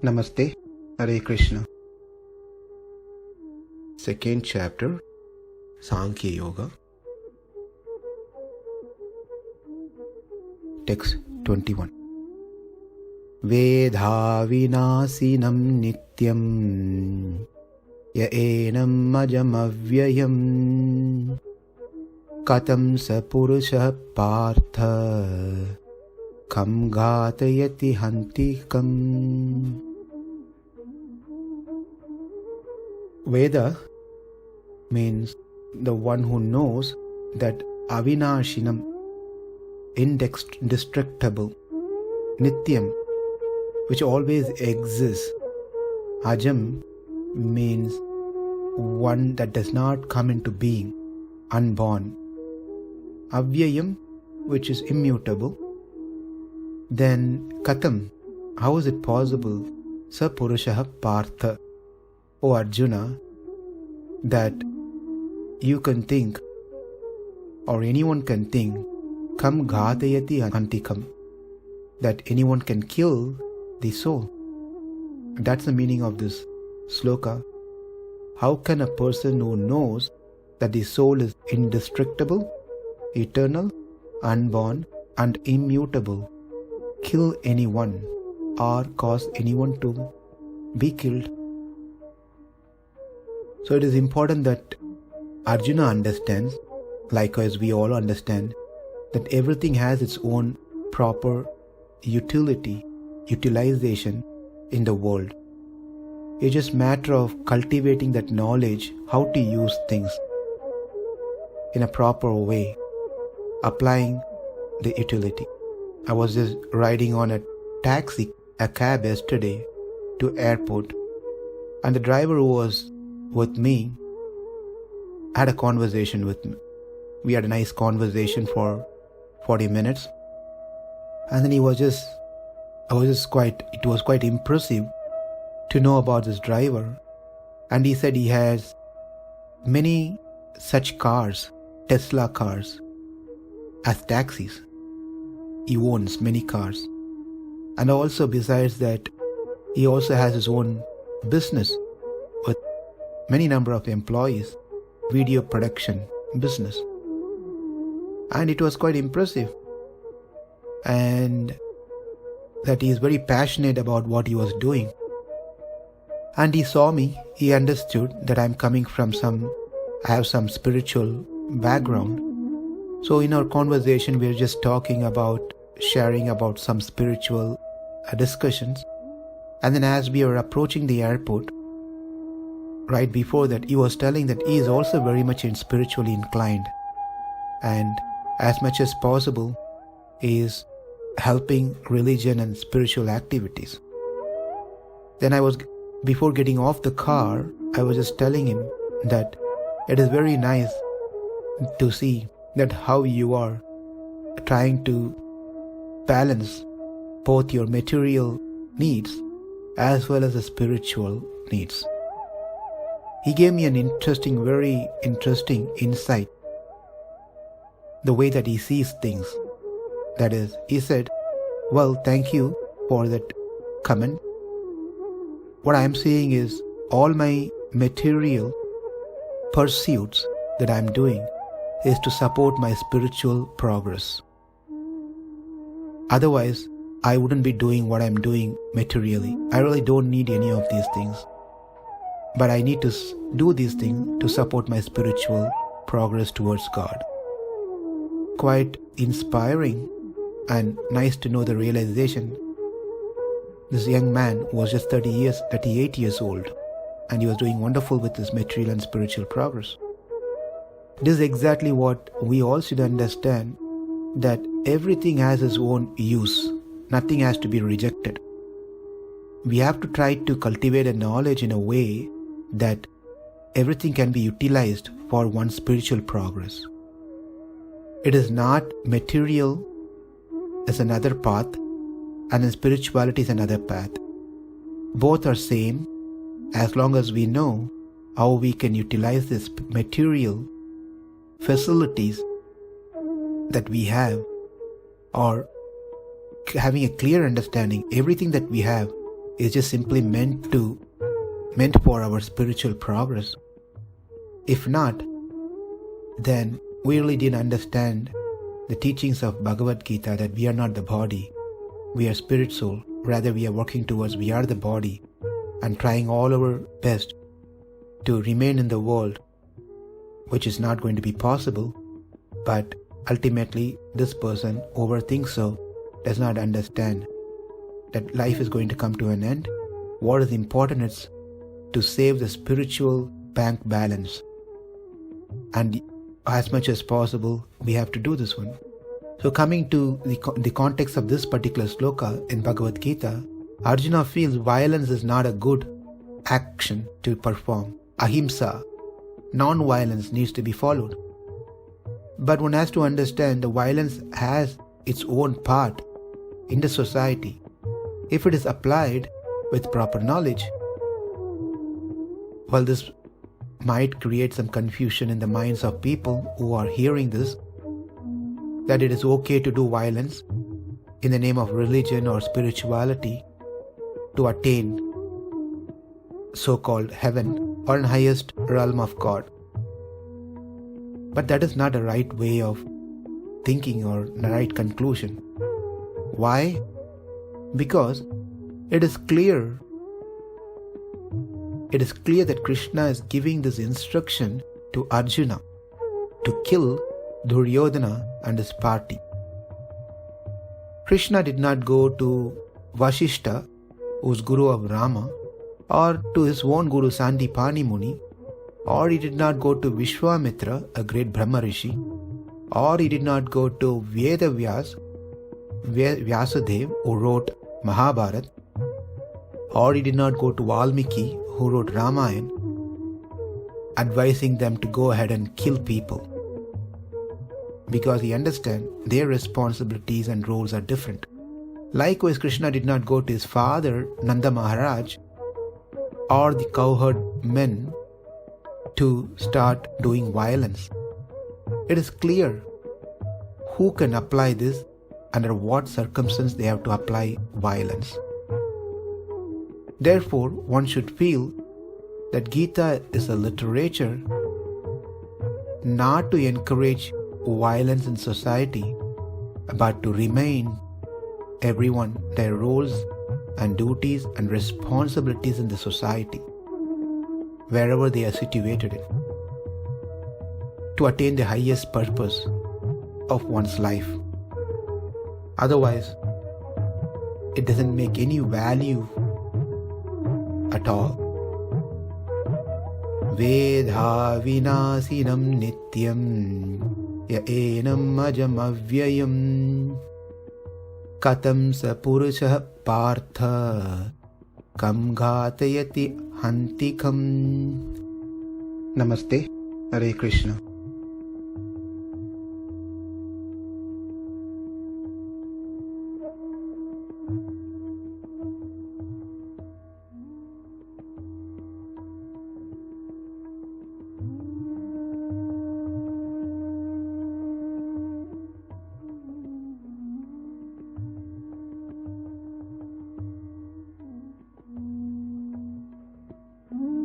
Namaste, Hare Krishna. Second chapter, Sankhya Yoga. Text 21. Vedāvināśinaṁ nityaṁ enam ajam avyayam kathaṁ puruṣaḥ Pārtha ghātayati hanti. Veda means the one who knows that avināśinaṁ, indestructible, nityaṁ, which always exists. Ajam means one that does not come into being, unborn. Avyayam, which is immutable. Then kathaṁ, how is it possible? Puruṣaḥ Pārtha, O Arjuna, that you can think, or anyone can think, ghātayati hanti, that anyone can kill the soul. That's the meaning of this sloka. How can a person who knows that the soul is indestructible, eternal, unborn, and immutable kill anyone or cause anyone to be killed? So it is important that Arjuna understands, likewise we all understand, that everything has its own proper utilization in the world. It's just a matter of cultivating that knowledge, how to use things in a proper way, applying the utility. I was just riding on a cab yesterday to airport, and the driver who was with me had a conversation with me. We had a nice conversation for 40 minutes, and then it was quite impressive to know about this driver. And he said he has many such cars, Tesla cars, as taxis. He owns many cars. And also besides that, he also has his own business with many number of employees, video production business. And it was quite impressive. And that he is very passionate about what he was doing. And he saw me, he understood that I have some spiritual background. So in our conversation, we were just sharing about some spiritual discussions. And then as we were approaching the airport, right before that, he was telling that he is also very much spiritually inclined. And as much as possible, he is helping religion and spiritual activities. Then before getting off the car, I was just telling him that it is very nice to see that how you are trying to balance both your material needs as well as the spiritual needs. He gave me an very interesting insight, the way that he sees things. That is, he said, well, thank you for that comment. What I am saying is, all my material pursuits that I am doing is to support my spiritual progress. Otherwise, I wouldn't be doing what I am doing materially. I really don't need any of these things. But I need to do these things to support my spiritual progress towards God. Quite inspiring and nice to know the realization. This young man was just 38 years old, and he was doing wonderful with his material and spiritual progress. This is exactly what we all should understand, that everything has its own use. Nothing has to be rejected. We have to try to cultivate a knowledge in a way that everything can be utilized for one's spiritual progress. It is not material is another path, and then spirituality is another path. Both are same as long as we know how we can utilize this material facilities that we have, or having a clear understanding, everything that we have is just simply meant for our spiritual progress. If not, then we really didn't understand the teachings of Bhagavad Gita, that we are not the body, we are spirit soul. Rather, we are working towards we are the body and trying all our best to remain in the world, which is not going to be possible. But ultimately, this person overthinks so, does not understand that life is going to come to an end. What is important is to save the spiritual bank balance. And as much as possible, we have to do this one. So coming to the context of this particular sloka in Bhagavad Gita, Arjuna feels violence is not a good action to perform. Ahimsa, non-violence, needs to be followed. But one has to understand the violence has its own part in the society. If it is applied with proper knowledge, well, this might create some confusion in the minds of people who are hearing this, that it is okay to do violence in the name of religion or spirituality to attain so-called heaven or an highest realm of God. But that is not a right way of thinking or the right conclusion. Why? Because it is clear that Krishna is giving this instruction to Arjuna to kill Duryodhana and his party. Krishna did not go to Vasishta, who is Guru of Rama, or to his own Guru Sandipani Muni, or he did not go to Vishwamitra, a great Brahma Rishi, or he did not go to Vyasadeva, who wrote Mahabharata, or he did not go to Valmiki, who wrote Ramayana, advising them to go ahead and kill people. Because he understands their responsibilities and roles are different. Likewise, Krishna did not go to his father, Nanda Maharaj, or the cowherd men to start doing violence. It is clear who can apply this, under what circumstance they have to apply violence. Therefore, one should feel that Gita is a literature not to encourage violence in society, but to remain everyone their roles and duties and responsibilities in the society, wherever they are situated in, to attain the highest purpose of one's life. Otherwise, it doesn't make any value at all. Vedāvināśinaṁ nityaṁ enam ajam avyayam kathaṁ puruṣaḥ Pārtha ghātayati hanti. Namaste. Hare Krishna.